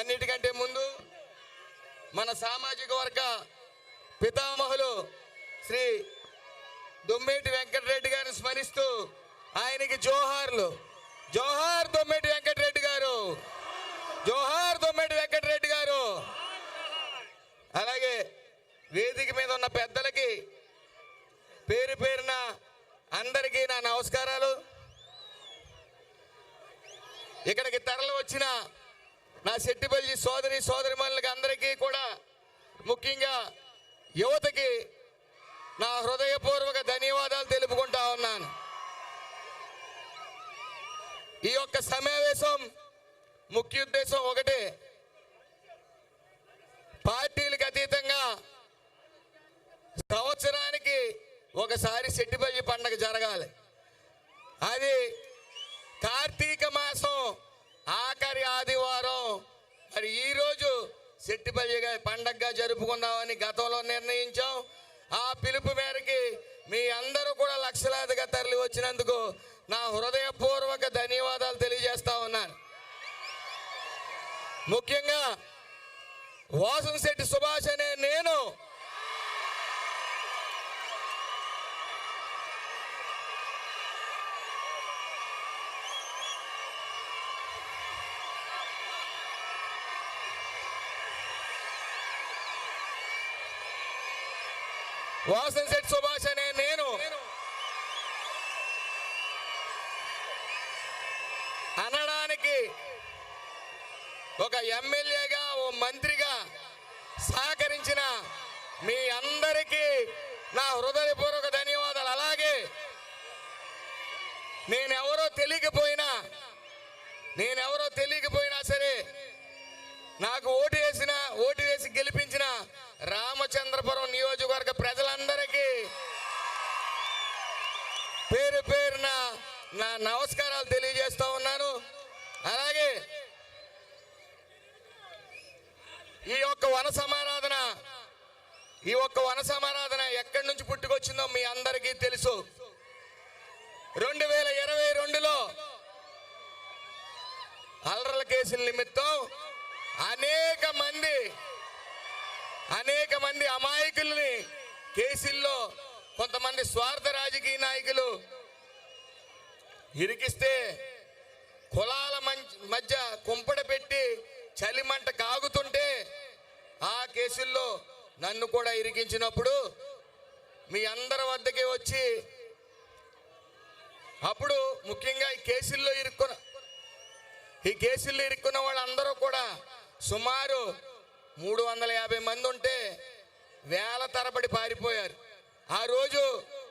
అన్నిటికంటే ముందు మన సామాజిక వర్గ పితామహులు శ్రీ దొమ్మేటి వెంకటరెడ్డి గారిని స్మరిస్తూ ఆయనకి జోహార్లు. జోహార్ దొమ్మేటి వెంకటరెడ్డి గారు, జోహార్ దొమ్మేటి వెంకటరెడ్డి గారు. అలాగే వేదిక మీద ఉన్న పెద్దలకి పేరు పేరున అందరికీ నా నమస్కారాలు. ఇక్కడికి తరలి వచ్చిన నా సెట్టిపల్లి సోదరిమణులకి అందరికీ కూడా, ముఖ్యంగా యువతకి నా హృదయపూర్వక ధన్యవాదాలు తెలుపుకుంటా ఉన్నాను. ఈ యొక్క సమావేశం ముఖ్య ఉద్దేశం ఒకటే, పార్టీలకు అతీతంగా సంవత్సరానికి ఒకసారి సెట్టిపల్లి పండగ జరగాలి. అది కార్తీక మాసం ఆఖరి ఆదివారం. మరి ఈరోజు సెట్టిపల్లి పండగగా జరుపుకుందామని గతంలో నిర్ణయించాం. ఆ పిలుపు మేరకి మీ అందరూ కూడా లక్షలాదిగా తరలి వచ్చినందుకు నా హృదయపూర్వక ధన్యవాదాలు తెలియజేస్తా ఉన్నాను. ముఖ్యంగా వాసంశెట్టి సుభాష్ అనే నేను వాసంశెట్టి సుభాష్ అనే నేను అనడానికి ఒక ఎమ్మెల్యేగా, ఓ మంత్రిగా సహకరించిన మీ అందరికీ నా హృదయపూర్వక ధన్యవాదాలు. అలాగే నేనెవరో తెలియకపోయినా సరే నాకు ఓటు వేసి గెలిపించిన రామచంద్రపురం నియోజకవర్గ ప్రజలందరికీ పేరు పేరున నా నమస్కారాలు తెలియజేస్తా ఉన్నాను. అలాగే ఈ ఒక్క వన సమారాధన ఎక్కడి నుంచి పుట్టుకొచ్చిందో మీ అందరికీ తెలుసు. 2022లో అల్లర్ల కేసుల నిమిత్తం అనేక మంది అమాయకుల్ని కేసుల్లో కొంతమంది స్వార్థ రాజకీయ నాయకులు ఇరికిస్తే కులాల మధ్య కుంపడ పెట్టి చలిమంట కాగుతుంటే ఆ కేసుల్లో నన్ను కూడా ఇరికించినప్పుడు మీ అందరి వద్దకే వచ్చి, అప్పుడు ముఖ్యంగా ఈ కేసుల్లో ఇరుక్కున్న వాళ్ళందరూ కూడా సుమారు 350 మంది ఉంటే వేల తరబడి పారిపోయారు. ఆ రోజు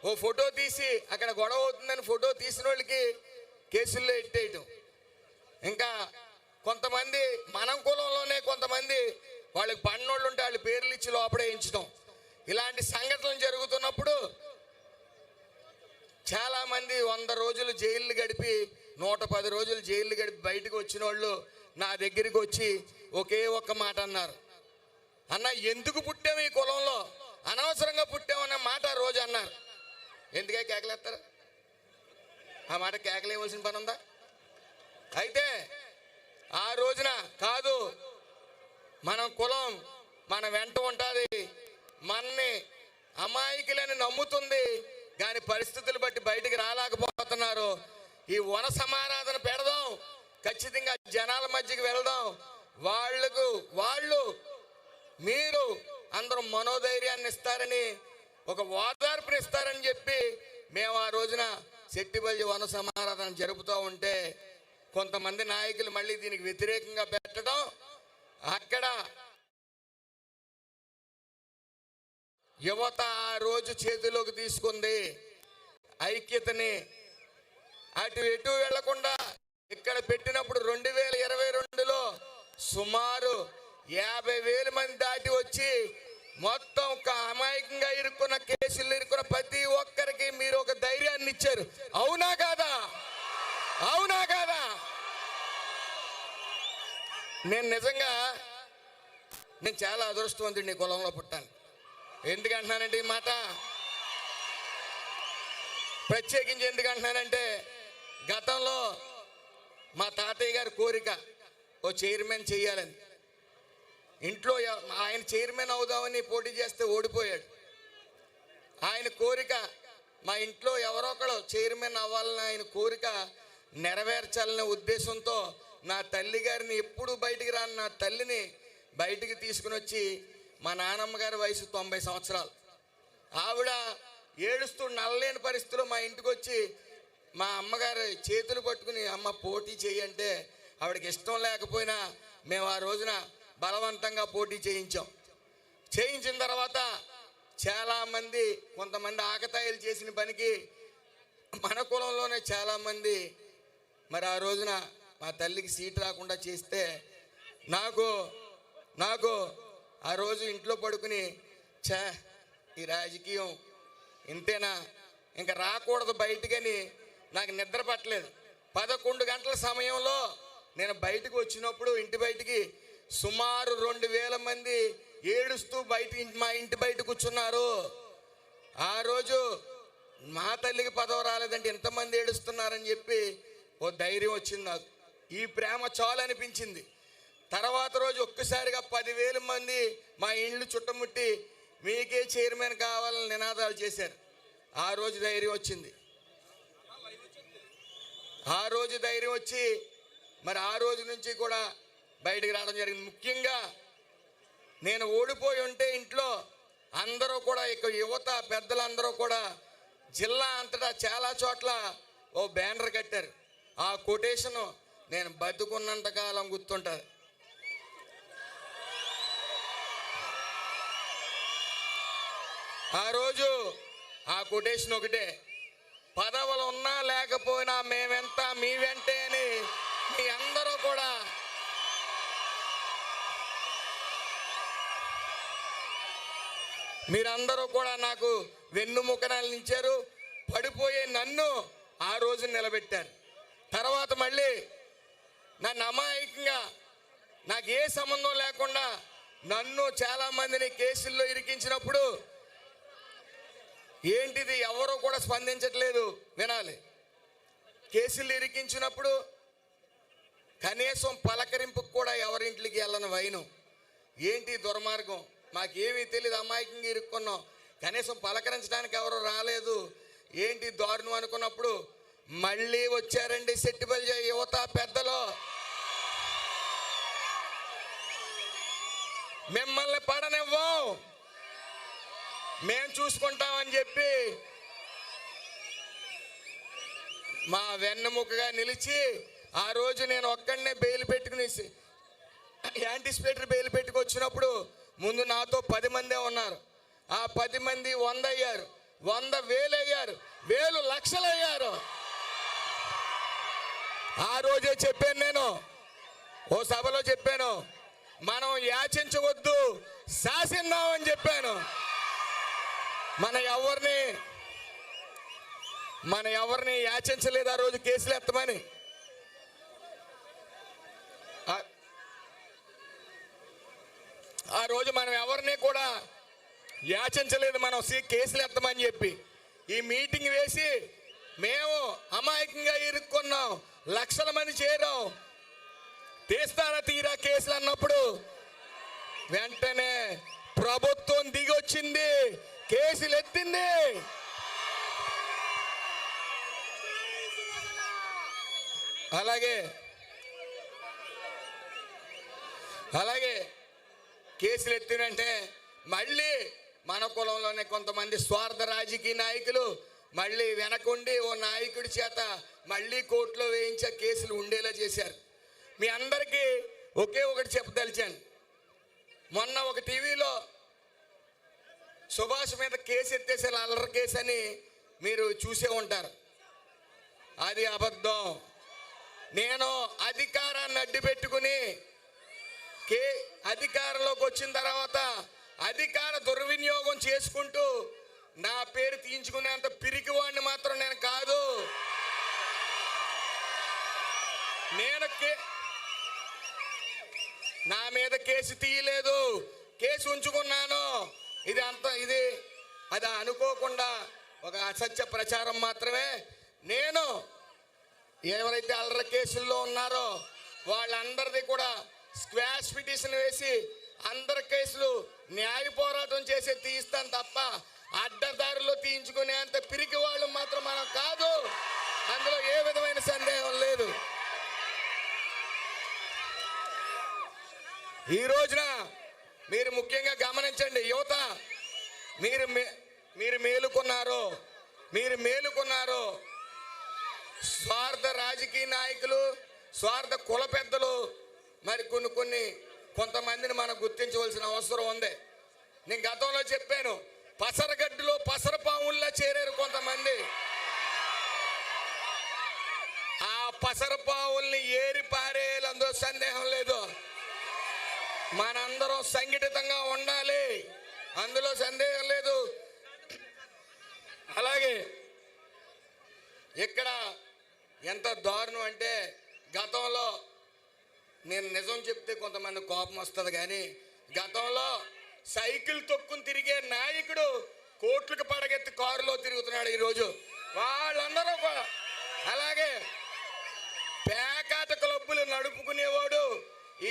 ఓ ఫోటో తీసి అక్కడ గొడవ అవుతుందని ఫోటో తీసిన వాళ్ళకి కేసుల్లో ఎట్టేయటం. ఇంకా కొంతమంది మన కులంలోనే కొంతమంది వాళ్ళకి పన్నోళ్ళు ఉంటే వాళ్ళ పేర్లు ఇచ్చి లోపడేయించడం. ఇలాంటి సంఘటనలు జరుగుతున్నప్పుడు చాలామంది 100 రోజులు జైళ్ళు గడిపి 110 రోజులు జైళ్ళు గడిపి బయటకు వచ్చిన వాళ్ళు నా దగ్గరికి వచ్చి ఒకే ఒక్క మాట అన్నారు, అన్న ఎందుకు పుట్టాము ఈ కులంలో, అనవసరంగా పుట్టామన్న మాట రోజు అన్నారు. ఎందుకే కేకలేస్తారు? ఆ మాట కేకలేవలసిన పని ఉందా? అయితే ఆ రోజున కాదు, మన కులం మన వెంట ఉంటుంది, మనని అమాయకులని నమ్ముతుంది, కానీ పరిస్థితులు బట్టి బయటికి రాలేకపోతున్నారు. ఈ వన సమారాధన పెడదాం, ఖచ్చితంగా జనాల మధ్యకి వెళ్దాం, వాళ్ళు మీరు అందరూ మనోధైర్యాన్ని ఇస్తారని, ఒక ఓదార్పునిస్తారని చెప్పి మేము ఆ రోజున సెట్టిపల్లి వన సమారాధన జరుపుతూ ఉంటే కొంతమంది నాయకులు మళ్ళీ దీనికి వ్యతిరేకంగా పెట్టడం, అక్కడ యువత ఆ రోజు చేతిలోకి తీసుకుంది ఐక్యతని. అటు ఎటు వెళ్లకుండా ఇక్కడ పెట్టినప్పుడు 2022లో సుమారు 50,000 మంది దాటి వచ్చి మొత్తం ఒక అమాయకంగా ఇరుక్కున్న కేసులు ఇరుక్కున్న ప్రతి ఒక్కరికి మీరు ఒక ధైర్యాన్ని ఇచ్చారు. అవునా కాదా? నేను చాలా అదృష్టవంతుడిని ఈ కులంలో పుట్టాను. ఎందుకంటున్నానంటే ఈ మాట ప్రత్యేకించి ఎందుకంటున్నానంటే, గతంలో మా తాతయ్య గారి కోరిక ఓ చైర్మన్ చెయ్యాలని. ఇంట్లో ఆయన చైర్మన్ అవుదామని పోటీ చేస్తే ఓడిపోయాడు. ఆయన కోరిక మా ఇంట్లో ఎవరో ఒకడు చైర్మన్ అవ్వాలని ఆయన కోరిక నెరవేర్చాలనే ఉద్దేశంతో నా తల్లి గారిని ఎప్పుడు బయటికి రాని నా తల్లిని బయటికి తీసుకుని వచ్చి, మా నాన్నమ్మ గారి వయసు 90 సంవత్సరాలు, ఆవిడ ఏడుస్తూ నల్లలేని పరిస్థితిలో మా ఇంటికి వచ్చి మా అమ్మగారి చేతులు పట్టుకుని అమ్మ పోటీ చేయంటే ఆవిడకి ఇష్టం లేకపోయినా మేము ఆ రోజున బలవంతంగా పోటీ చేయించిన తర్వాత చాలామంది, కొంతమంది ఆకతాయిలు చేసిన పనికి మన కులంలోనే చాలామంది మరి ఆ రోజున మా తల్లికి సీట్ రాకుండా చేస్తే నాకు ఆ రోజు ఇంట్లో పడుకుని ఈ రాజకీయం ఇంతేనా, ఇంకా రాకూడదు బయటికని నాకు నిద్ర పట్టలేదు. 11 గంటల సమయంలో నేను బయటకు వచ్చినప్పుడు ఇంటి బయటికి సుమారు 2000 మంది ఏడుస్తూ మా ఇంటి బయట కూర్చున్నారు. ఆ రోజు మా తల్లికి పదవి రాలేదంటే ఎంతమంది ఏడుస్తున్నారని చెప్పి ఓ ధైర్యం వచ్చింది నాకు. ఈ ప్రేమ చాలు అనిపించింది. తర్వాత రోజు ఒక్కసారిగా 10,000 మంది మా ఇండ్లు చుట్టముట్టి మీకే చైర్మన్ కావాలని నినాదాలు చేశారు. ఆ రోజు ధైర్యం వచ్చింది. ఆ రోజు ధైర్యం వచ్చి మరి ఆ రోజు నుంచి కూడా బయటికి రావడం జరిగింది. ముఖ్యంగా నేను ఓడిపోయి ఉంటే ఇంట్లో అందరూ కూడా ఇక యువత పెద్దలందరూ కూడా జిల్లా అంతటా చాలా చోట్ల ఓ బ్యానర్ కట్టారు. ఆ కొటేషను నేను బతుకున్నంతకాలం గుర్తుంటుంది. ఆ రోజు ఆ కొటేషన్ ఒకటే, పదవులు ఉన్నా లేకపోయినా మేమెంత మీ వెంటే అని మీ అందరూ కూడా మీరందరూ కూడా నాకు వెన్నుముకనాలు నిలిచారు. పడిపోయే నన్ను ఆ రోజు నిలబెట్టారు. తర్వాత మళ్ళీ నన్ను అమాయకంగా నాకు ఏ సంబంధం లేకుండా నన్ను చాలామందిని కేసుల్లో ఇరికించినప్పుడు ఏంటిది ఎవరో కూడా స్పందించట్లేదు, వినాలి. కేసులు ఇరికించినప్పుడు కనీసం పలకరింపుకు కూడా ఎవరింటికి వెళ్ళని వైను. ఏంటి దుర్మార్గం, మాకేమీ తెలియదు, అమాయకంగా ఇరుక్కున్నాం, కనీసం పలకరించడానికి ఎవరు రాలేదు, ఏంటి దారుణం అనుకున్నప్పుడు మళ్ళీ వచ్చారండి సెట్టిబల్జ యువత పెద్దలు. మిమ్మల్ని పడనివ్వం, మేం చూసుకుంటామని చెప్పి మా వెన్నెముకగా నిలిచి ఆ రోజు నేను ఒక్కడనే బెయిల్ పెట్టుకుని యాంటిసిపేటరీ బెయిల్ పెట్టుకొచ్చినప్పుడు ముందు నాతో 10 మందే ఉన్నారు. ఆ 10 మంది 100 అయ్యారు, 100 వేలు అయ్యారు, 1000 లక్షలు అయ్యారు. ఆ రోజే చెప్పాను, నేను ఓ సభలో చెప్పాను, మనం యాచించవద్దు శాసిద్దామని చెప్పాను. మన ఎవరిని యాచించలేదు ఆ రోజు కేసులు ఎత్తమని. ఆ రోజు మనం ఎవరిని కూడా యాచించలేదు, మనం కేసులు ఎత్తమని చెప్పి ఈ మీటింగ్ వేసి మేము అమాయకంగా ఇరుక్కున్నాం, లక్షల మంది చేరాం, తీస్తారా తీరా కేసులు అన్నప్పుడు వెంటనే ప్రభుత్వం దిగొచ్చింది, కేసులు ఎత్తింది. అలాగే కేసులు ఎత్తినంటే మళ్ళీ మన కులంలోనే కొంతమంది స్వార్థ రాజకీయ నాయకులు మళ్ళీ వెనకుండి ఓ నాయకుడి చేత మళ్ళీ కోర్టులో వేయించే కేసులు ఉండేలా చేశారు. మీ అందరికీ ఒకే ఒకటి చెప్పదలిచాను. మొన్న ఒక టీవీలో సుభాష్ మీద కేసు ఎత్తేసారు, అల్లరి కేసు అని మీరు చూసే ఉంటారు. అది అబద్ధం. నేను అధికారాన్ని అడ్డు పెట్టుకుని అధికారంలోకి వచ్చిన తర్వాత అధికార దుర్వినియోగం చేసుకుంటూ నా పేరు తీయించుకునేంత పిరికివాడిని మాత్రం నేను కాదు. నా మీద కేసు తీయలేదు, కేసు ఉంచుకున్నాను. అది అనుకోకుండా ఒక అసత్య ప్రచారం మాత్రమే. నేను ఎవరైతే అల్లరి కేసుల్లో ఉన్నారో వాళ్ళందరిది కూడా స్క్వాష్ పిటిషన్ వేసి అందరి కేసులు న్యాయ పోరాటం చేసే తీయిస్తాను తప్ప అడ్డదారిలో తీయించుకునే అంత పిరికి వాళ్ళు మాత్రం మనం కాదు. అందులో ఏ విధమైన సందేహం లేదు. ఈ రోజున మీరు ముఖ్యంగా గమనించండి, యువత, మీరు మేలుకున్నారు. స్వార్థ రాజకీయ నాయకులు, స్వార్థ కుల పెద్దలు, మరి కొంతమందిని మనం గుర్తించవలసిన అవసరం ఉంది. నేను గతంలో చెప్పాను, పసరగడ్డిలో పసరపాముల్లా చేరారు కొంతమంది. ఆ పసరపావుల్ని ఏరి పారేయాలి, అందులో సందేహం లేదు. మనందరం సంఘటితంగా ఉండాలి, అందులో సందేహం లేదు. అలాగే ఇక్కడ ఎంత దారుణం అంటే, గతంలో నేను నిజం చెప్తే కొంతమంది కోపం వస్తుంది, కానీ గతంలో సైకిల్ తొక్కుని తిరిగే నాయకుడు కోట్లకు పడగెత్తి కారులో తిరుగుతున్నాడు ఈరోజు. వాళ్ళందరూ కూడా అలాగే పేకాట క్లబ్బులు నడుపుకునేవాడు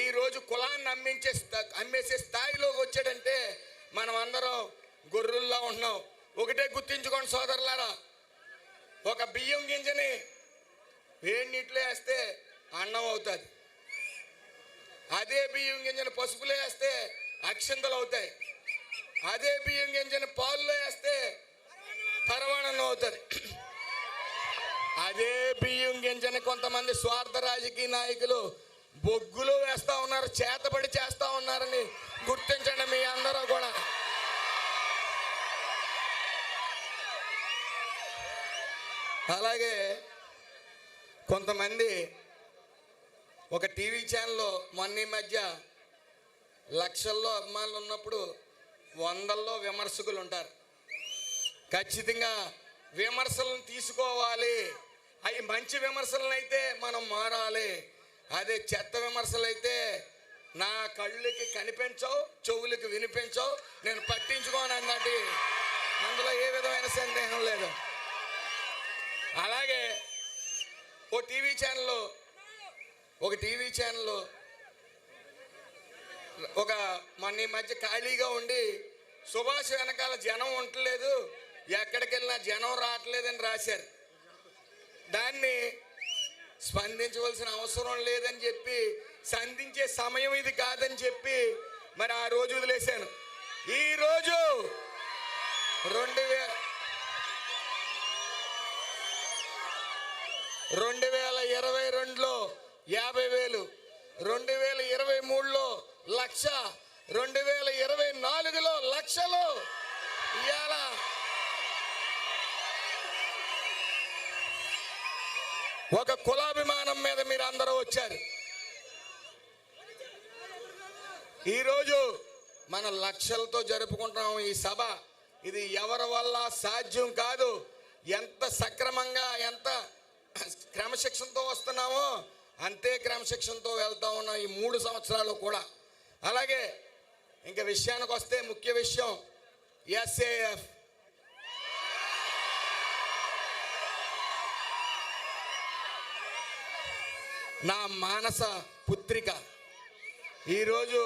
ఈరోజు కులాన్ని అమ్మేసే స్థాయిలోకి వచ్చాడంటే మనం అందరం గొర్రెల్లా ఉంటున్నాం. ఒకటే గుర్తించుకోండి సోదరులారా, ఒక బియ్యం గింజని వేడి నీటిలో వేస్తే అన్నం అవుతుంది, అదే బియ్యం గింజను పసుపులో వేస్తే అక్షంతలు అవుతాయి, అదే బియ్యం గింజను పాలులో వేస్తే పరమాణం అవుతుంది. అదే బియ్యం గింజని కొంతమంది స్వార్థ రాజకీయ నాయకులు బొగ్గులు వేస్తా ఉన్నారు, చేతబడి చేస్తా ఉన్నారని గుర్తించండి మీ అందరూ కూడా. అలాగే కొంతమంది ఒక టీవీ ఛానల్లో మొన్న ఈ మధ్య లక్షల్లో అభిమానులు ఉన్నప్పుడు వందల్లో విమర్శకులు ఉంటారు. ఖచ్చితంగా విమర్శలను తీసుకోవాలి. అవి మంచి విమర్శలను అయితే మనం మారాలి. అదే చెత్త విమర్శలు అయితే నా కళ్ళకి కనిపించవు, చెవులకి వినిపించవు, నేను పట్టించుకోను అన్నట్టు, అందులో ఏ విధమైన సందేహం లేదు. అలాగే ఒక టీవీ ఛానల్లో ఒక మొన్న ఈ మధ్య ఖాళీగా ఉండి సుభాష్ వెనకాల జనం ఉండలేదు, ఎక్కడికి వెళ్ళినా జనం రావట్లేదని రాశారు. దాన్ని స్పందించవలసిన అవసరం లేదని చెప్పి, సంధించే సమయం ఇది కాదని చెప్పి మరి ఆ రోజు వదిలేశాను. ఈరోజు 2022లో 50,000, 2023లో 1,00,000, 2024లో లక్షలు. ఇవాళ ఒక కులాభిమానం మీద మీరు అందరూ వచ్చారు. ఈరోజు మన లక్షలతో జరుపుకుంటున్నాం ఈ సభ. ఇది ఎవరి వల్ల సాధ్యం కాదు. ఎంత సక్రమంగా, ఎంత క్రమశిక్షణతో వస్తున్నామో అంతే క్రమశిక్షణతో వెళ్తా ఉన్నాం ఈ 3 సంవత్సరాలు కూడా. అలాగే ఇంకా విషయానికి వస్తే, ముఖ్య విషయం SAF. నా మానస పుత్రిక, ఈరోజు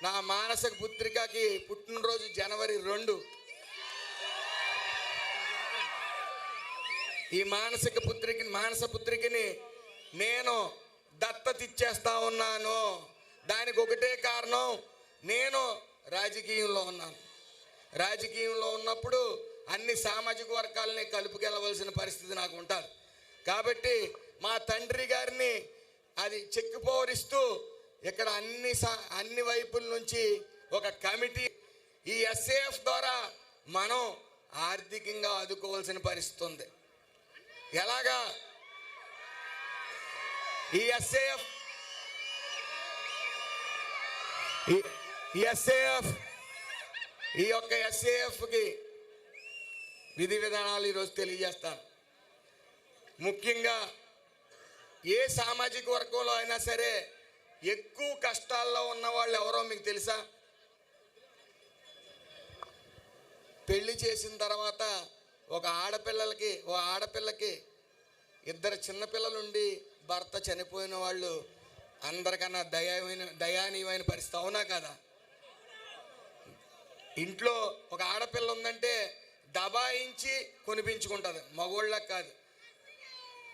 నా మానస పుత్రికకి పుట్టినరోజు జనవరి 2. ఈ మానస పుత్రికని నేను దత్తత ఇచ్చేస్తా ఉన్నాను. దానికి ఒకటే కారణం, నేను రాజకీయంలో ఉన్నాను. రాజకీయంలో ఉన్నప్పుడు అన్ని సామాజిక వర్గాలని కలుపుకెళ్ళవలసిన పరిస్థితి నాకు ఉంటుంది. కాబట్టి మా తండ్రి గారిని అది చెక్కుపోరిస్తూ ఇక్కడ అన్ని వైపుల నుంచి ఒక కమిటీ, ఈ SAF ద్వారా మనం ఆర్థికంగా ఆదుకోవాల్సిన పరిస్థితి ఉంది. ఎలాగా? ఈ యొక్క SAFకి విధి విధానాలు ఈరోజు తెలియజేస్తాను. ముఖ్యంగా ఏ సామాజిక వర్గంలో అయినా సరే ఎక్కువ కష్టాల్లో ఉన్న వాళ్ళు ఎవరో మీకు తెలుసా? పెళ్లి చేసిన తర్వాత ఒక ఆడపిల్లకి 2 చిన్నపిల్లలుండి భర్త చనిపోయిన వాళ్ళు అందరికన్నా దయానీయమైన పరిస్థితి, అవునా కదా? ఇంట్లో ఒక ఆడపిల్ల ఉందంటే దబాయించి కొనిపించుకుంటుంది, మగోళ్ళకి కాదు.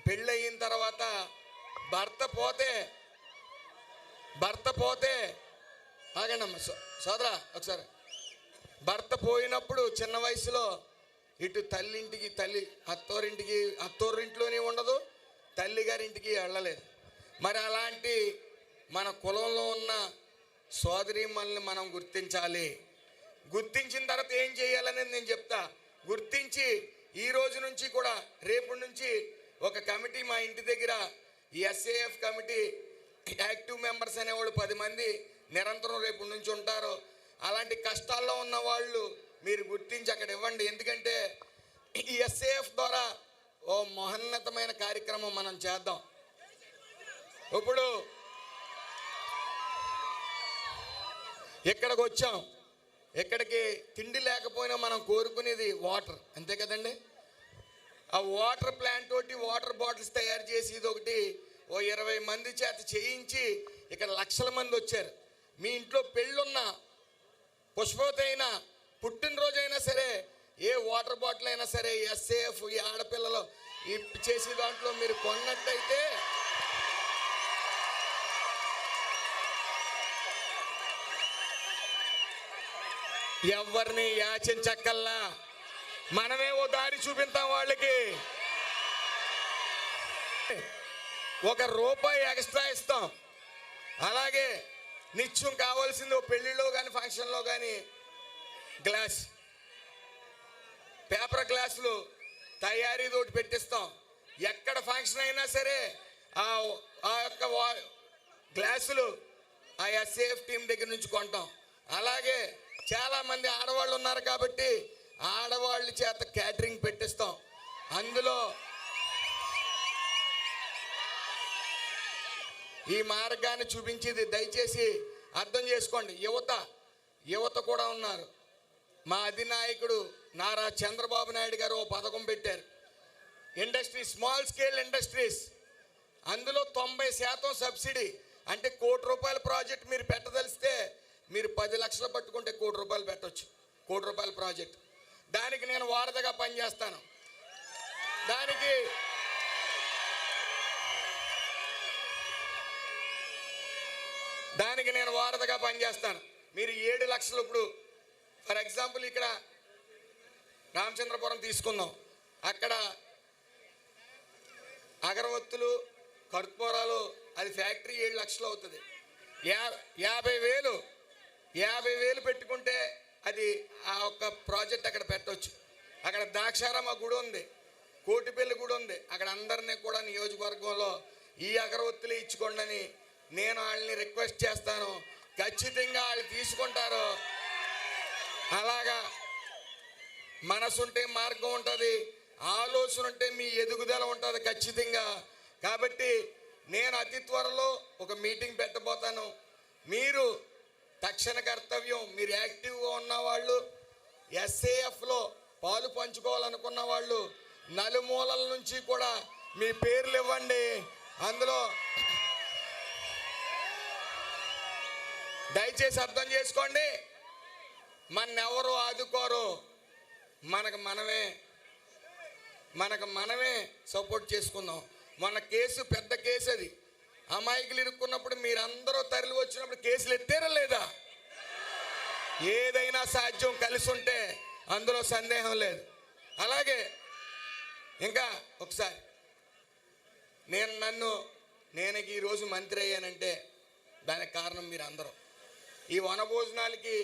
పెళ్ళయిన తర్వాత భర్త పోతే ఆగండమ్మ సోదరా ఒకసారి. భర్త పోయినప్పుడు చిన్న వయసులో ఇటు అత్తోరింట్లోనే ఉండదు, తల్లిగారింటికి వెళ్ళలేదు. మరి అలాంటి మన కులంలో ఉన్న సోదరీమణుల్ని మనం గుర్తించాలి. గుర్తించిన తర్వాత ఏం చేయాలనేది నేను చెప్తా. గుర్తించి ఈ రోజు నుంచి కూడా రేపు నుంచి ఒక కమిటీ మా ఇంటి దగ్గర ఎస్ఏఎఫ్ కమిటీ యాక్టివ్ మెంబర్స్ అనేవాళ్ళు 10 మంది నిరంతరం రేపు నుంచి ఉంటారు. అలాంటి కష్టాల్లో ఉన్న వాళ్ళు మీరు గుర్తించి అక్కడ ఇవ్వండి. ఎందుకంటే ఈ ఎస్ఏఎఫ్ ద్వారా ఓ మహోన్నతమైన కార్యక్రమం మనం చేద్దాం. ఇప్పుడు ఇక్కడికి వచ్చాం, ఇక్కడికి తిండి లేకపోయినా మనం కోరుకునేది వాటర్, అంతే కదండి. ఆ వాటర్ ప్లాంట్ తోటి వాటర్ బాటిల్స్ తయారు చేసి ఇది ఒకటి ఓ 20 మంది చేత చేయించి ఇక్కడ లక్షల మంది వచ్చారు. మీ ఇంట్లో పెళ్ళున్నా, పుష్పవతి అయినా, పుట్టినరోజైనా సరే, ఏ వాటర్ బాటిల్ అయినా సరే ఎస్ఏఎఫ్ ఈ ఆడపిల్లలు ఈ చేసే దాంట్లో మీరు కొన్నట్టయితే ఎవరిని యాచించక్కల్లా, మనమే ఓ దారి చూపిస్తాం వాళ్ళకి. ₹1 ఎక్స్ట్రా ఇస్తాం. అలాగే నిత్యం కావాల్సింది ఓ పెళ్లిలో కానీ ఫంక్షన్లో కానీ గ్లాస్, పేపర్ గ్లాసులు తయారీ తోటి పెట్టిస్తాం. ఎక్కడ ఫంక్షన్ అయినా సరే ఆ యొక్క గ్లాసులు ఆ ఎస్ఏఎఫ్ టీం దగ్గర నుంచి కొంటాం. అలాగే చాలామంది ఆడవాళ్ళు ఉన్నారు కాబట్టి ఆడవాళ్ళ చేత క్యాటరింగ్ పెట్టిస్తాం. అందులో ఈ మార్గాన్ని చూపించేది దయచేసి అర్థం చేసుకోండి. యువత కూడా ఉన్నారు. మా అధినాయకుడు నారా చంద్రబాబు నాయుడు గారు ఓ పథకం పెట్టారు, ఇండస్ట్రీస్, స్మాల్ స్కేల్ ఇండస్ట్రీస్. అందులో 90% సబ్సిడీ. అంటే ₹1,00,00,000 ప్రాజెక్ట్ మీరు పెట్టదలిస్తే మీరు 10 లక్షలు పట్టుకుంటే ₹1,00,00,000 పెట్టవచ్చు. ₹1,00,00,000 ప్రాజెక్ట్. దానికి నేను వారధిగా పనిచేస్తాను. దానికి నేను వారధిగా పనిచేస్తాను. మీరు 7 లక్షలు, ఇప్పుడు ఫర్ ఎగ్జాంపుల్ ఇక్కడ రామచంద్రపురం తీసుకుందాం, అక్కడ అగరవత్తులు, కర్పూరాలు, అది ఫ్యాక్టరీ 7 లక్షలు అవుతుంది. 50,000 పెట్టుకుంటే అది ఆ ఒక్క ప్రాజెక్ట్ అక్కడ పెట్టవచ్చు. అక్కడ ద్రాక్షారామ గుడి ఉంది, కోటిపల్లి గుడి ఉంది. అక్కడ అందరినీ కూడా నియోజకవర్గంలో ఈ అగరవత్తులు ఇచ్చుకోండి అని నేను వాళ్ళని రిక్వెస్ట్ చేస్తాను. ఖచ్చితంగా వాళ్ళు తీసుకుంటారు. అలాగా మనసుంటే మార్గం ఉంటుంది, ఆలోచన ఉంటే మీ ఎదుగుదల ఉంటుంది ఖచ్చితంగా. కాబట్టి నేను అతి త్వరలో ఒక మీటింగ్ పెట్టబోతాను. మీరు తక్షణ కర్తవ్యం, మీరు యాక్టివ్గా ఉన్నవాళ్ళు, ఎస్ఏఎఫ్లో పాలు పంచుకోవాలనుకున్న వాళ్ళు నలుమూలల నుంచి కూడా మీ పేర్లు ఇవ్వండి. అందులో దయచేసి అర్థం చేసుకోండి, మన్నెవరు ఆదుకోరు, మనకు మనమే సపోర్ట్ చేసుకుందాం. మన కేసు పెద్ద కేసు, అది అమాయకులు ఇరుక్కున్నప్పుడు మీరందరూ తరలి వచ్చినప్పుడు కేసులు ఎత్తారా లేదా? ఏదైనా సాధ్యం కలిసి ఉంటే, అందులో సందేహం లేదు. అలాగే ఇంకా ఒకసారి నేను ఈరోజు మంత్రి అయ్యానంటే దానికి కారణం మీరు అందరూ. ఈ వనభోజనాలకి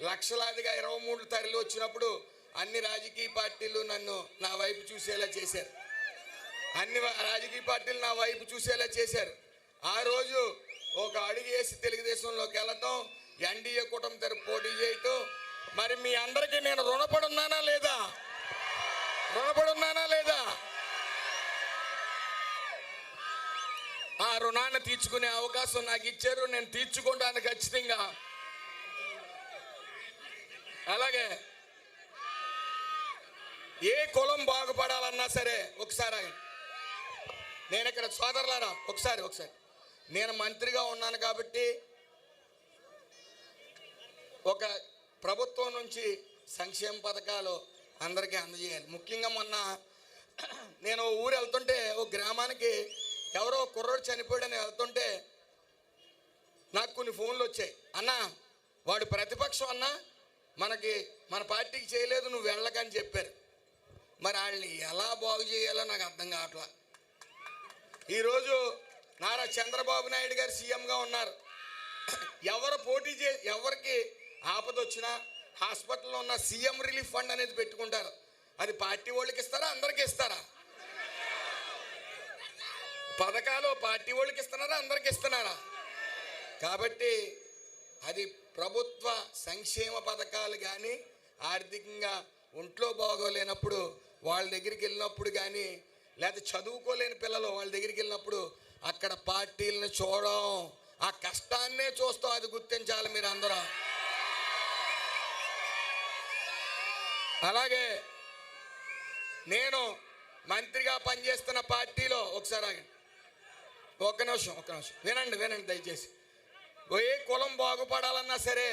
లక్షలాదిగా 23 తరలి వచ్చినప్పుడు అన్ని రాజకీయ పార్టీలు నా వైపు చూసేలా చేశారు. అన్ని రాజకీయ పార్టీలు నా వైపు చూసేలా చేశారు. ఆ రోజు ఒక అడుగు వేసి తెలుగుదేశంలోకి వెళ్ళటం, ఎన్డీఏ కూటమి తరపు పోటీ చేయటం, మరి మీ అందరికీ నేను రుణపడున్నానా లేదా? ఆ రుణాన్ని తీర్చుకునే అవకాశం నాకు ఇచ్చారు, నేను తీర్చుకుంటాను ఖచ్చితంగా. అలాగే ఏ కులం బాగుపడాలన్నా సరే, ఒకసారి నేను ఇక్కడ సోదరులారా ఒకసారి నేను మంత్రిగా ఉన్నాను కాబట్టి ఒక ప్రభుత్వం నుంచి సంక్షేమ పథకాలు అందరికీ అందజేయాలి. ముఖ్యంగా మొన్న నేను ఊరు వెళ్తుంటే ఒక గ్రామానికి ఎవరో కుర్రోడు చనిపోయాడని వెళ్తుంటే నాకు కొన్ని ఫోన్లు వచ్చాయి. అన్న వాడు ప్రతిపక్షం అన్న, మన పార్టీకి చేయలేదు, నువ్వు వెళ్ళకని చెప్పారు. మరి వాళ్ళని ఎలా బాగు చేయాలో నాకు అర్థం కావట్లా. ఈరోజు నారా చంద్రబాబు నాయుడు గారు సీఎంగా ఉన్నారు. ఎవరికి ఆపద వచ్చినా హాస్పిటల్లో ఉన్న సీఎం రిలీఫ్ ఫండ్ అనేది పెట్టుకుంటారు. అది పార్టీ వాళ్ళకి ఇస్తారా, అందరికీ ఇస్తారా? పథకాలు పార్టీ వాళ్ళకి ఇస్తున్నారా, అందరికీ ఇస్తున్నారా? కాబట్టి అది ప్రభుత్వ సంక్షేమ పథకాలు కానీ ఆర్థికంగా ఒంట్లో బాగోలేనప్పుడు వాళ్ళ దగ్గరికి వెళ్ళినప్పుడు కానీ, లేదా చదువుకోలేని పిల్లలు వాళ్ళ దగ్గరికి వెళ్ళినప్పుడు అక్కడ పార్టీలను చూడడం, ఆ కష్టాన్నే చూస్తాం. అది గుర్తించాలి మీరు అందరూ. అలాగే నేను మంత్రిగా పనిచేస్తున్న పార్టీలో ఒకసారి ఒక్క నిమిషం వినండి దయచేసి. ఏ కులం బాగుపడాలన్నా సరే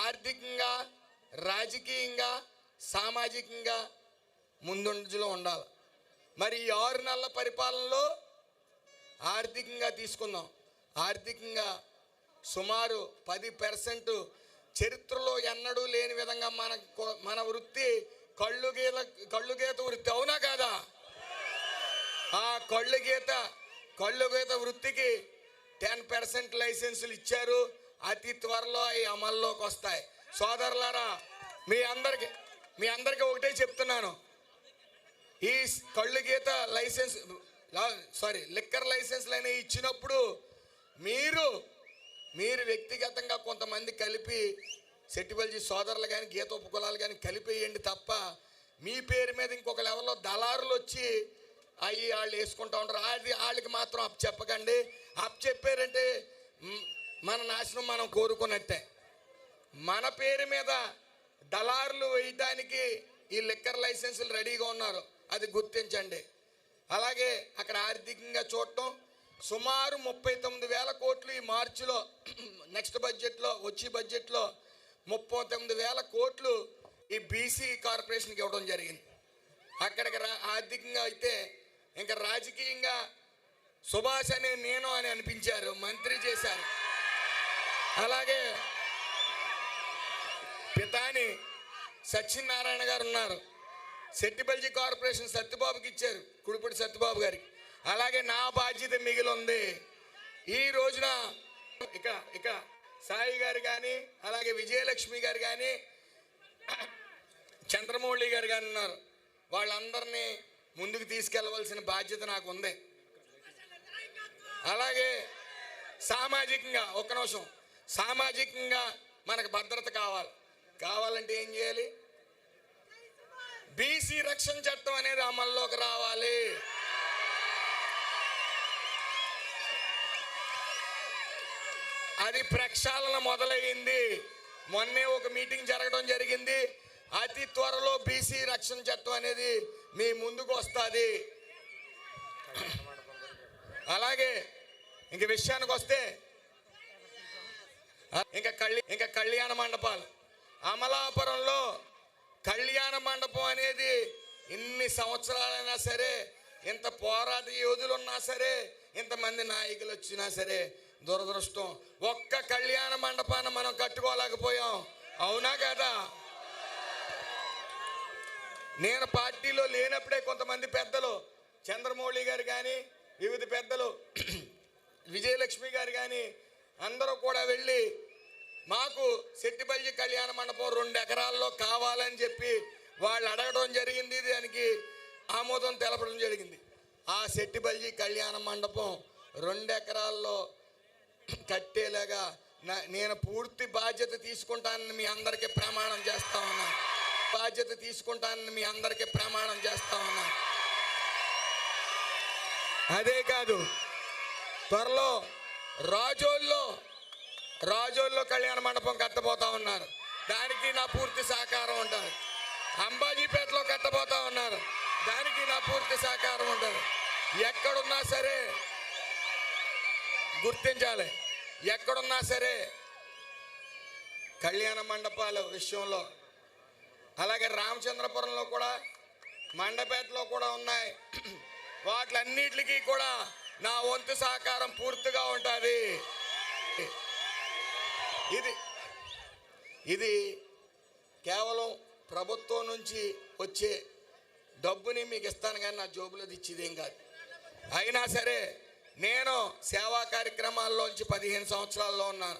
ఆర్థికంగా, రాజకీయంగా, సామాజికంగా ముందంజలో ఉండాలి. మరి ఈ 6 నెలల పరిపాలనలో ఆర్థికంగా తీసుకుందాం. ఆర్థికంగా సుమారు 10% చరిత్రలో ఎన్నడూ లేని విధంగా మన వృత్తి కళ్ళుగీత వృత్తి, అవునా కాదా? ఆ కళ్ళుగీత వృత్తికి 10% లైసెన్సులు ఇచ్చారు. అతి త్వరలో అవి అమల్లోకి వస్తాయి. సోదరులారా, మీ అందరికీ ఒకటే చెప్తున్నాను. ఈ కళ్ళుగీత లైసెన్స్ లిక్కర్ లైసెన్స్లు అనేవి ఇచ్చినప్పుడు మీరు వ్యక్తిగతంగా కొంతమంది కలిపి సెట్టిబల్జీ సోదరులు కానీ గీత ఉపకులాలు కానీ కలిపేయండి తప్ప మీ పేరు మీద ఇంకొక లెవెల్లో దళారులు వచ్చి వాళ్ళు వేసుకుంటా ఉంటారు. వాళ్ళకి మాత్రం చెప్పకండి. చెప్పారంటే మన నాశనం మనం కోరుకున్నట్టే. మన పేరు మీద దళారులు వేయడానికి ఈ లిక్కర్ లైసెన్సులు రెడీగా ఉన్నారు, అది గుర్తించండి. అలాగే అక్కడ ఆర్థికంగా చూడటం సుమారు 39,000 కోట్లు ఈ మార్చిలో నెక్స్ట్ బడ్జెట్లో వచ్చే బడ్జెట్లో 39,000 కోట్లు ఈ బీసీ కార్పొరేషన్కి ఇవ్వడం జరిగింది. అక్కడికి ఆర్థికంగా అయితే ఇంకా రాజకీయంగా సుభాష్ అనే నేను అని అనిపించారు, మంత్రి చేశారు. అలాగే పితాని సత్యనారాయణ గారు ఉన్నారు, సెట్టిబల్జీ కార్పొరేషన్ సత్యబాబుకి ఇచ్చారు, కుడిపూడి సత్యబాబు గారికి. అలాగే నా బాధ్యత మిగిలి ఉంది. ఈ రోజున ఇక్కడ సాయి గారు కానీ, అలాగే విజయలక్ష్మి గారు కానీ, చంద్రమౌళి గారు కానీ ఉన్నారు. వాళ్ళందరినీ ముందుకు తీసుకెళ్లవలసిన బాధ్యత నాకు ఉంది. అలాగే సామాజికంగా మనకు భద్రత కావాలంటే ఏం చేయాలి? బీసీ రక్షణ చట్టం అనేది అమల్లోకి రావాలి. అది ప్రక్షాళన మొదలయ్యింది. మొన్నే ఒక మీటింగ్ జరగడం జరిగింది. అతి త్వరలో బీసీ రక్షణ చట్టం అనేది మీ ముందుకు వస్తుంది. అలాగే ఇంక విషయానికి వస్తే ఇంకా కళ్యాణ మండపాలు, అమలాపురంలో కళ్యాణ మండపం అనేది ఇన్ని సంవత్సరాలైనా సరే, ఇంత పోరాట యోధులు ఉన్నా సరే, ఇంతమంది నాయకులు వచ్చినా సరే, దురదృష్టం ఒక్క కళ్యాణ మండపాన్ని మనం కట్టుకోలేకపోయాం, అవునా కదా? నేను పార్టీలో లేనప్పుడే కొంతమంది పెద్దలు, చంద్రమౌళి గారు కానీ, వివిధ పెద్దలు, విజయలక్ష్మి గారు కానీ అందరూ కూడా వెళ్ళి మాకు సెట్టిబల్జీ కళ్యాణ మండపం 2 ఎకరాల్లో కావాలని చెప్పి వాళ్ళు అడగడం జరిగింది. దానికి ఆమోదం తెలపడం జరిగింది. ఆ సెట్టిబల్జీ కళ్యాణ మండపం 2 ఎకరాల్లో కట్టేలాగా నేను పూర్తి బాధ్యత తీసుకుంటానని మీ అందరికీ ప్రమాణం చేస్తా ఉన్నా. అదే కాదు, త్వరలో రాజోల్లో కళ్యాణ మండపం కట్టబోతా ఉన్నారు. దానికి నా పూర్తి సహకారం ఉంటుంది. అంబాజీపేటలో కట్టబోతా ఉన్నారు, దానికి నా పూర్తి సహకారం ఉంటుంది. ఎక్కడున్నా సరే గుర్తించాలి. ఎక్కడున్నా సరే కళ్యాణ మండపాల విషయంలో, అలాగే రామచంద్రపురంలో కూడా, మండపేటలో కూడా ఉన్నాయి. వాటిలన్నిటికీ కూడా నా వంతు సహకారం పూర్తిగా ఉంటుంది. ఇది కేవలం ప్రభుత్వం నుంచి వచ్చే డబ్బుని మీకు ఇస్తాను కానీ నా జోబులోది ఇచ్చేదేం కాదు. అయినా సరే నేను సేవా కార్యక్రమాల్లోంచి 15 సంవత్సరాల్లో ఉన్నాను.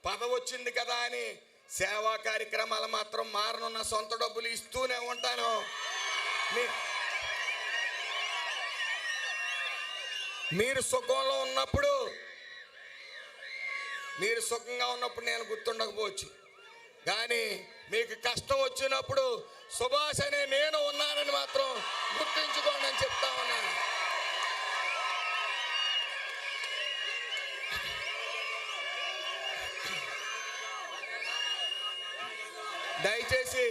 పదవి వచ్చింది కదా అని సేవా కార్యక్రమాలు మాత్రం మారనున్న సొంత డబ్బులు ఇస్తూనే ఉంటాను. మీరు సుఖంగా ఉన్నప్పుడు నేను గుర్తుండకపోవచ్చు, కానీ మీకు కష్టం వచ్చినప్పుడు సుభాష్ అనే నేను ఉన్నానని మాత్రం గుర్తుంచుకోండి అని చెప్తా ఉన్నాను. దయచేసి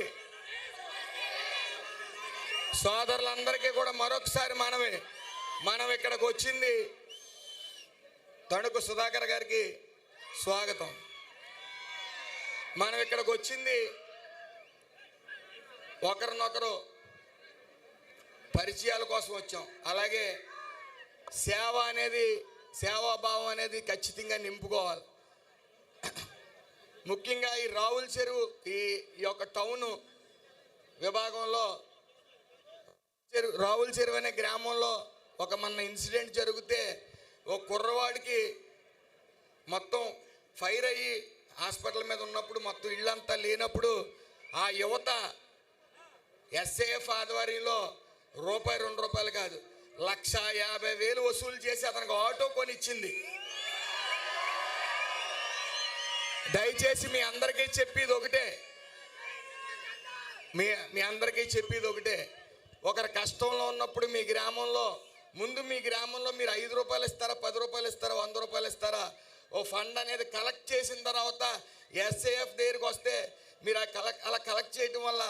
సోదరులందరికీ కూడా మరొకసారి మనం ఇక్కడికి వచ్చింది, తణుకు సుధాకర్ గారికి స్వాగతం. మనం ఇక్కడికి వచ్చింది ఒకరినొకరు పరిచయాల కోసం వచ్చాం. అలాగే సేవాభావం అనేది ఖచ్చితంగా నింపుకోవాలి. ముఖ్యంగా ఈ రావుల చెరువు ఈ యొక్క టౌన్ విభాగంలో రావుల చెరువు అనే గ్రామంలో ఒక మన ఇన్సిడెంట్ జరిగితే ఒక కుర్రవాడికి మొత్తం ఫైర్ అయ్యి హాస్పిటల్ మీద ఉన్నప్పుడు మొత్తం ఇళ్ళంతా లేనప్పుడు ఆ యువత ఎస్ఏఎఫ్ ఆధ్వర్యంలో రూపాయి 2 రూపాయలు కాదు 1,50,000 వసూలు చేసి అతనికి ఆటో కొనిచ్చింది. దయచేసి మీ అందరికీ చెప్పేది ఒకటే, ఒకరి కష్టంలో ఉన్నప్పుడు మీ గ్రామంలో మీరు 5 రూపాయలు ఇస్తారా, 10 రూపాయలు ఇస్తారా, 100 రూపాయలు ఇస్తారా, ఓ ఫండ్ అనేది కలెక్ట్ చేసిన తర్వాత ఎస్ఏఎఫ్ దగ్గరికి వస్తే మీరు అలా కలెక్ట్ చేయడం వల్ల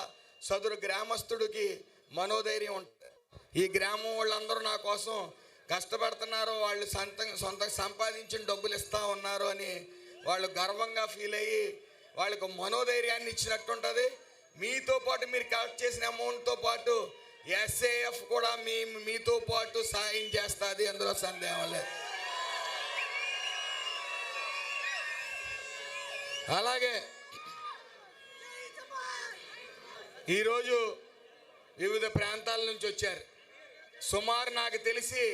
సదరు గ్రామస్తుడికి మనోధైర్యం ఉంటుంది. ఈ గ్రామం వాళ్ళందరూ నా కోసం కష్టపడుతున్నారు, వాళ్ళు సొంతంగా సంపాదించిన డబ్బులు ఇస్తూ ఉన్నారు అని వాళ్ళు గర్వంగా ఫీల్ అయ్యి వాళ్ళకు మనోధైర్యాన్ని ఇచ్చినట్టు ఉంటుంది. మీతో పాటు మీరు కలెక్ట్ చేసిన అమౌంట్తో పాటు ఎస్ఏఎఫ్ కూడా మీతో పాటు సాయం చేస్తుంది, అందులో సందేహం లేదు. అలాగే ఈరోజు వివిధ ప్రాంతాల నుంచి వచ్చారు. సుమారు నాకు తెలిసి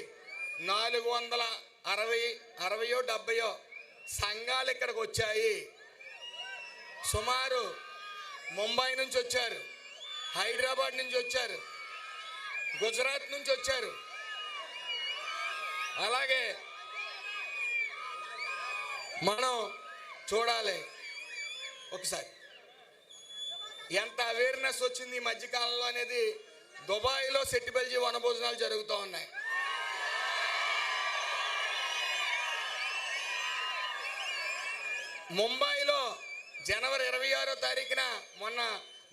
460-70 సంఘాలు ఇక్కడికి వచ్చాయి. సుమారు ముంబై నుంచి వచ్చారు, హైదరాబాద్ నుంచి వచ్చారు, గుజరాత్ నుంచి వచ్చారు. అలాగే మనం చూడాలి ఒకసారి ఎంత అవేర్నెస్ వచ్చింది ఈ మధ్యకాలంలో అనేది. దుబాయ్లో సెట్టిబల్జీ వనభోజనాలు జరుగుతూ ఉన్నాయి. ముంబైలో జనవరి 26వ తారీఖున మొన్న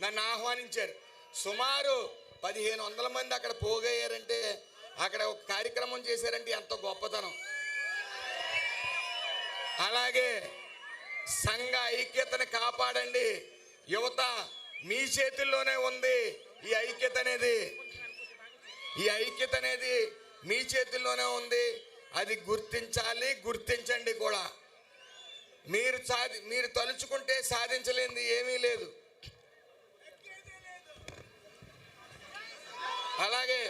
నన్ను ఆహ్వానించారు. సుమారు 1,500 మంది అక్కడ పోగయ్యారంటే, అక్కడ ఒక కార్యక్రమం చేశారంటే ఎంత గొప్పతనం. అలాగే సంఘ ఐక్యతను కాపాడండి. యువత మీ చేతుల్లోనే ఉంది. ఈ ఐక్యత అనేది మీ చేతుల్లోనే ఉంది. అది గుర్తించండి కూడా. మీరు తలుచుకుంటే సాధించలేనిది ఏమీ లేదు. అలాగే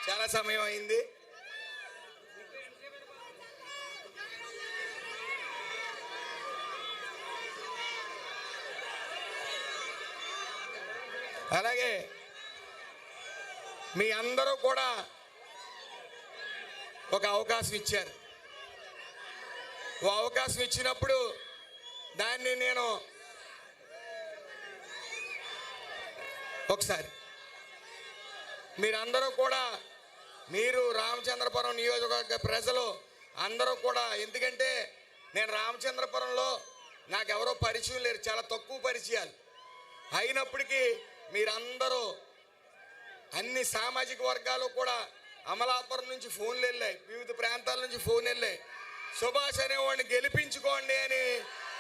చాలా సమయం అయింది. అలాగే మీ అందరూ కూడా ఒక అవకాశం ఇచ్చారు. ఓ అవకాశం ఇచ్చినప్పుడు దాన్ని నేను ఒకసారి మీరందరూ కూడా, మీరు రామచంద్రపురం నియోజకవర్గ ప్రజలు అందరూ కూడా, ఎందుకంటే నేను రామచంద్రపురంలో నాకెవరో పరిచయం లేరు, చాలా తక్కువ పరిచయాలు. అయినప్పటికీ మీరందరూ అన్ని సామాజిక వర్గాలు కూడా అమలాపురం నుంచి ఫోన్లు వెళ్ళాయి, వివిధ ప్రాంతాల నుంచి ఫోన్ వెళ్ళాయి. సుభాష్ అనేవాడిని గెలిపించుకోండి అని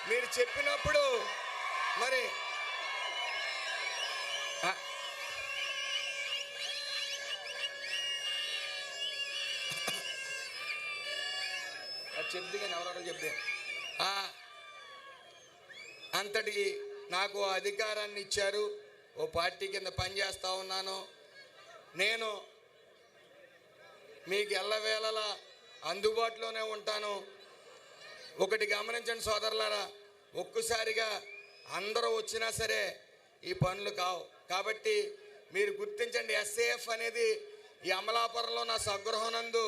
మీరు చెప్పినప్పుడు మరి చెప్తే కానీ ఎవరొకరు చెప్తే అంతటి నాకు అధికారాన్ని ఇచ్చారు. ఓ పార్టీ కింద పనిచేస్తూ ఉన్నాను. నేను మీకు ఎల్లవేళలా అందుబాటులోనే ఉంటాను. ఒకటి గమనించండి సోదరులారా, ఒక్కసారిగా అందరూ వచ్చినా సరే ఈ పనులు కావు. కాబట్టి మీరు గుర్తించండి, ఎస్ఏఎఫ్ అనేది ఈ అమలాపురంలో నా స్వగృహం నందు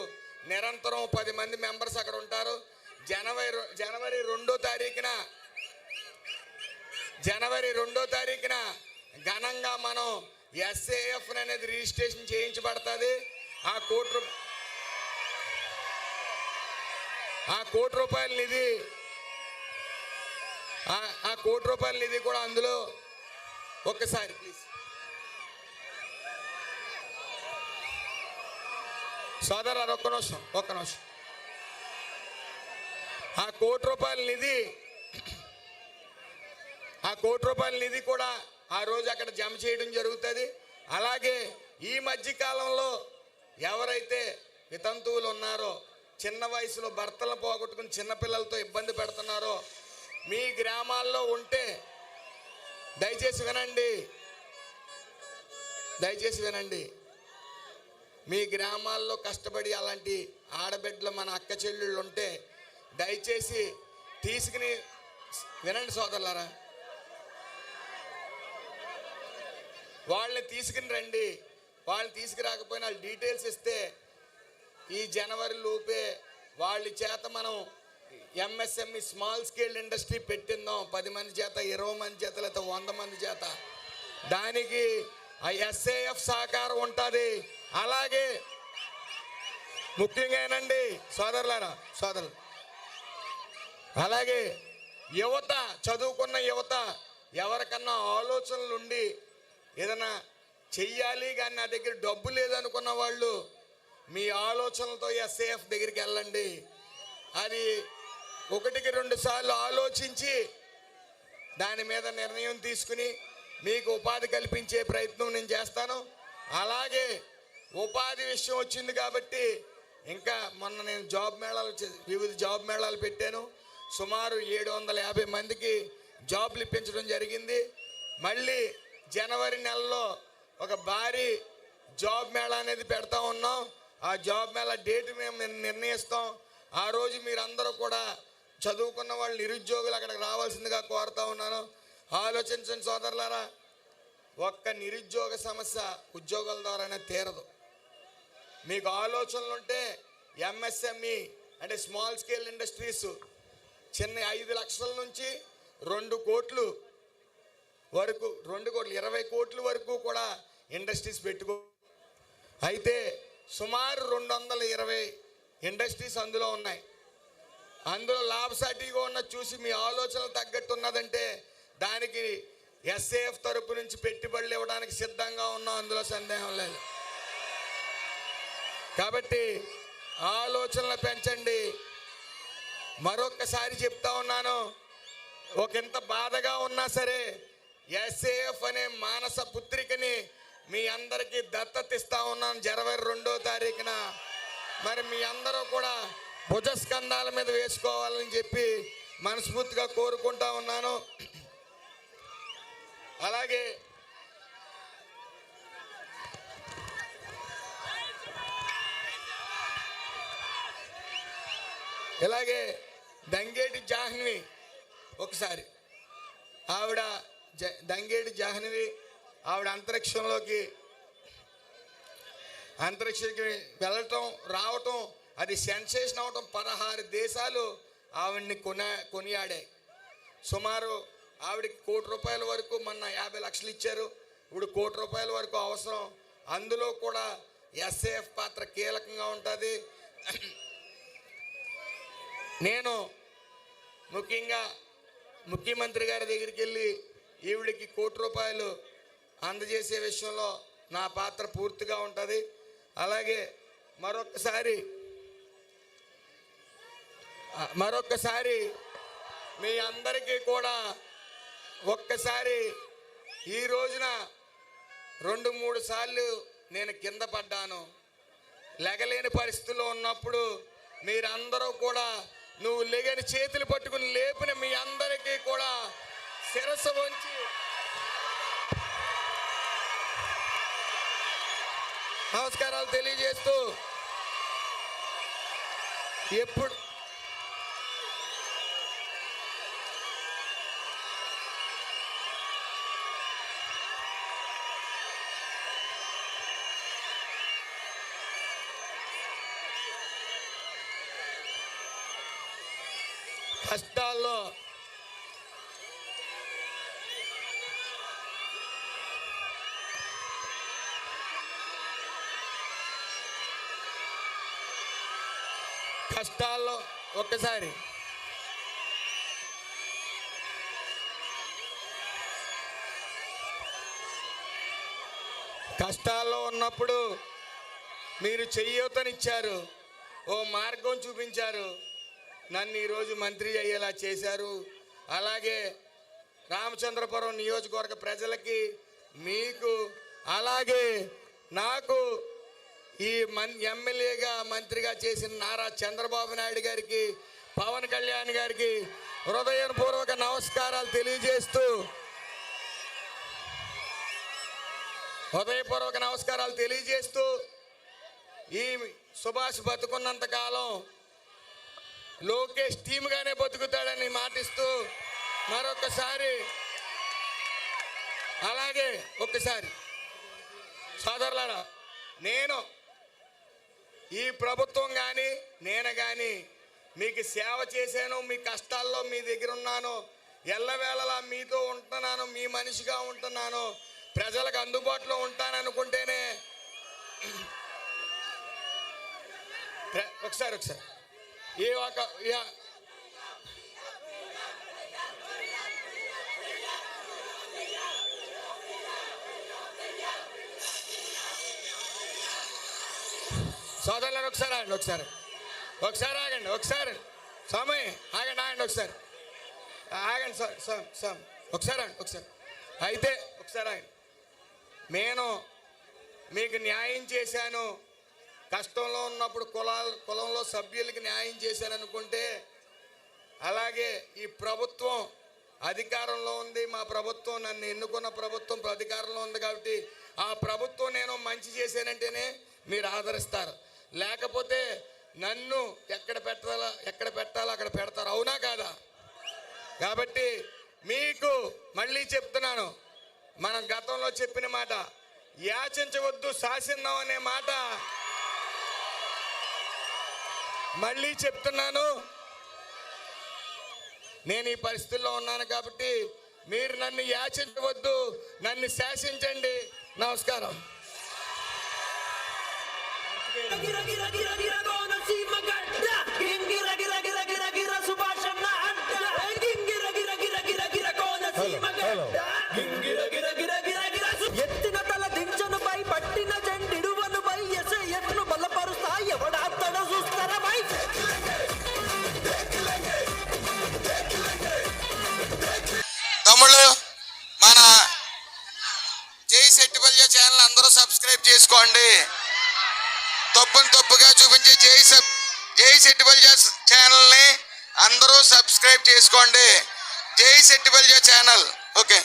నిరంతరం 10 మంది మెంబర్స్ అక్కడ ఉంటారు. జనవరి 2వ తారీఖున ఘనంగా మనం ఎస్ఏఎఫ్ అనేది రిజిస్ట్రేషన్ చేయించబడుతుంది. ఆ కోటి రూపాయల నిధి కూడా అందులో ఒక్కసారి ప్లీజ్ సోదరులారా ఒక్క నిమిషం. ఆ కోటి రూపాయల నిధి కూడా ఆ రోజు అక్కడ జమ చేయడం జరుగుతుంది. అలాగే ఈ మధ్యకాలంలో ఎవరైతే వితంతువులు ఉన్నారో, చిన్న వయసులో భర్తలను పోగొట్టుకుని చిన్నపిల్లలతో ఇబ్బంది పెడుతున్నారో, మీ గ్రామాల్లో ఉంటే దయచేసి వినండి. మీ గ్రామాల్లో కష్టపడి అలాంటి ఆడబిడ్డలు మన అక్క చెల్లెళ్ళు ఉంటే దయచేసి తీసుకుని వినండి సోదరులారా, వాళ్ళని తీసుకుని రండి. వాళ్ళు తీసుకురాకపోయినా వాళ్ళు డీటెయిల్స్ ఇస్తే ఈ జనవరి లోపే వాళ్ళ చేత మనం ఎంఎస్ఎంఈ స్మాల్ స్కేల్ ఇండస్ట్రీ పెట్టిందాం. 10 మంది చేత, 20 మంది చేత, లేదా 100 మంది చేత. దానికి ఆ ఎస్ఏఎఫ్ సహకారం ఉంటుంది. అలాగే ముఖ్యంగానండి సోదరులు, అలాగే యువత, చదువుకున్న యువత ఎవరికన్నా ఆలోచనలు ఉండి ఏదైనా చెయ్యాలి కానీ నా దగ్గర డబ్బు లేదనుకున్న వాళ్ళు మీ ఆలోచనలతో ఎస్ఏఎఫ్ దగ్గరికి వెళ్ళండి. అది 1-2 సార్లు ఆలోచించి దాని మీద నిర్ణయం తీసుకుని మీకు ఉపాధి కల్పించే ప్రయత్నం నేను చేస్తాను. అలాగే ఉపాధి విషయం వచ్చింది కాబట్టి ఇంకా మొన్న నేను వివిధ జాబ్ మేళాలు పెట్టాను. సుమారు 750 మందికి జాబ్లు ఇప్పించడం జరిగింది. మళ్ళీ జనవరి నెలలో ఒక భారీ జాబ్ మేళా అనేది పెడతా ఉన్నాం. ఆ జాబ్ మేళా డేట్ మేము నిర్ణయిస్తాం. ఆ రోజు మీరందరూ కూడా చదువుకున్న వాళ్ళు, నిరుద్యోగులు అక్కడికి రావాల్సిందిగా కోరుతా ఉన్నాను. ఆలోచించండి సోదరులారా, ఒక్క నిరుద్యోగ సమస్య ఉద్యోగాల ద్వారానే తీరదు. మీకు ఆలోచనలు ఉంటే ఎంఎస్ఎంఈ అంటే స్మాల్ స్కేల్ ఇండస్ట్రీస్ చిన్న 5 లక్షల నుంచి 2 కోట్లు వరకు, 20 కోట్ల వరకు కూడా ఇండస్ట్రీస్ పెట్టుకో. అయితే సుమారు 220 ఇండస్ట్రీస్ అందులో ఉన్నాయి. అందులో లాభసాటిగా ఉన్నది చూసి మీ ఆలోచనలు తగ్గట్టు ఉన్నదంటే దానికి ఎస్ఏఎఫ్ తరపు నుంచి పెట్టుబడులు ఇవ్వడానికి సిద్ధంగా ఉన్నాం, అందులో సందేహం లేదు. కాబట్టి ఆలోచనలు పెంచండి. మరొక్కసారి చెప్తా ఉన్నాను, ఒకంత బాధగా ఉన్నా సరే ఎస్ఏఎఫ్ అనే మానస పుత్రికని మీ అందరికీ దత్తత ఇస్తా ఉన్నాను జనవరి 2వ తారీఖున. మరి మీ అందరూ కూడా భుజస్కంధాల మీద వేసుకోవాలని చెప్పి మనస్ఫూర్తిగా కోరుకుంటా ఉన్నాను. అలాగే దంగేటి జాహ్నవి, ఒకసారి దంగేటి జాహ్నవి ఆవిడ అంతరిక్షంకి వెళ్ళటం రావటం అది సెన్సేషన్ అవటం 16 దేశాలు ఆవిడ్ని కొనియాడాయి. సుమారు ఆవిడకి ₹1 కోటి వరకు మొన్న 50 లక్షలు ఇచ్చారు. ఇప్పుడు ₹1 కోటి వరకు అవసరం. అందులో కూడా ఎస్ఏఎఫ్ పాత్ర కీలకంగా ఉంటుంది. నేను ముఖ్యంగా ముఖ్యమంత్రి గారి దగ్గరికి వెళ్ళి ఈవిడికి ₹1 కోటి అందజేసే విషయంలో నా పాత్ర పూర్తిగా ఉంటుంది. అలాగే మరొక్కసారి మీ అందరికీ కూడా ఒక్కసారి ఈ రోజున 2-3 సార్లు నేను కింద పడ్డాను. లెగలేని పరిస్థితుల్లో ఉన్నప్పుడు మీరందరూ కూడా నువ్వు లెగని చేతులు పట్టుకుని లేపిన మీ అందరికీ కూడా శిరస్సు వంచి నమస్కారాలు తెలియజేస్తూ ఎప్పుడు కష్టాల్లో ఒక్కసారి కష్టాల్లో ఉన్నప్పుడు మీరు చెయ్యూతనిచ్చారు, ఓ మార్గం చూపించారు, నన్ను ఈరోజు మంత్రి అయ్యేలా చేశారు. అలాగే రామచంద్రపురం నియోజకవర్గ ప్రజలకి, మీకు, అలాగే నాకు ఈ ఎమ్మెల్యేగా మంత్రిగా చేసిన నారా చంద్రబాబు నాయుడు గారికి, పవన్ కళ్యాణ్ గారికి హృదయపూర్వక నమస్కారాలు తెలియజేస్తూ ఈ సుభాష్ బతుకున్నంత కాలం లోకేష్ టీమ్గానే బతుకుతాడని మాటిస్తూ మరొకసారి, అలాగే ఒక్కసారి సోదరులారా, నేను ఈ ప్రభుత్వం కానీ నేను కానీ మీకు సేవ చేశాను, మీ కష్టాల్లో మీ దగ్గర ఉన్నాను, ఎల్లవేళలా మీతో ఉంటున్నాను, మీ మనిషిగా ఉంటున్నాను, ప్రజలకు అందుబాటులో ఉంటాననుకుంటేనే ఒకసారి ఈ ఒక సోదరులను ఒకసారి ఆగండి, స్వామి ఆగండి, ఒకసారి అయితే ఒకసారి ఆగండి. నేను మీకు న్యాయం చేశాను, కష్టంలో ఉన్నప్పుడు కులంలో సభ్యులకి న్యాయం చేశాను అనుకుంటే, అలాగే ఈ ప్రభుత్వం అధికారంలో ఉంది, మా ప్రభుత్వం, నన్ను ఎన్నుకున్న ప్రభుత్వం అధికారంలో ఉంది కాబట్టి ఆ ప్రభుత్వం నేను మంచి చేశానంటేనే మీరు ఆదరిస్తారు, లేకపోతే నన్ను ఎక్కడ పెట్టాలో అక్కడ పెడతారు. అవునా కాదా? కాబట్టి మీకు మళ్ళీ చెప్తున్నాను, మనం గతంలో చెప్పిన మాట, యాచించవద్దు శాసిందాం అనే మాట మళ్ళీ చెప్తున్నాను. నేను ఈ పరిస్థితుల్లో ఉన్నాను కాబట్టి మీరు నన్ను యాచించవద్దు, నన్ను శాసించండి. నమస్కారం. ఎత్తిన తల దించను పై పట్టిన జెండిడువను పై ఎస్ఐఎఫ్ను బలపరుస్తా ఎవడాత్తడ చూస్తారా పై. తమ్ముళ్ళు, మన జై సెట్టిపల్లి ఛానల్ అందరూ సబ్స్క్రైబ్ చేసుకోండి. తప్పుగా చూపించి జై సెట్టిపల్లి ఛానల్ని అందరూ సబ్స్క్రైబ్ చేసుకోండి. జై సెట్టిపల్లి ఛానల్. ఓకే.